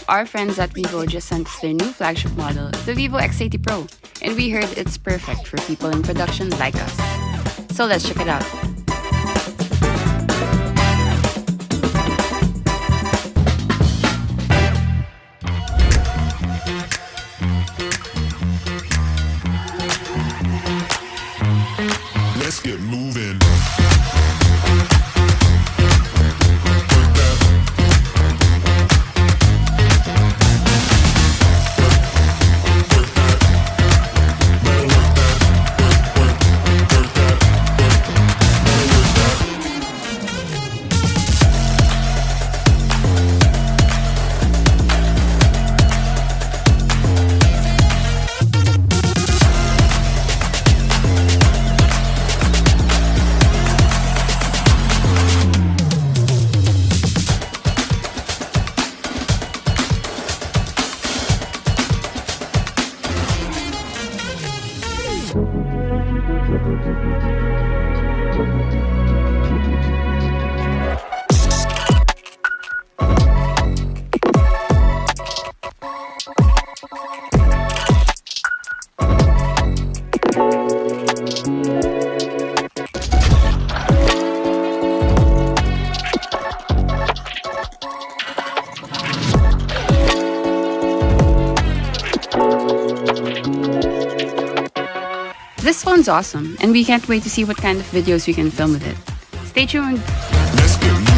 our friends at Vivo just sent us their new flagship model, the Vivo X80 Pro, and we heard it's perfect for people in production like us. So let's check it out. Let's get moving. This phone's awesome, and we can't wait to see what kind of videos we can film with it. Stay tuned! Let's get moving.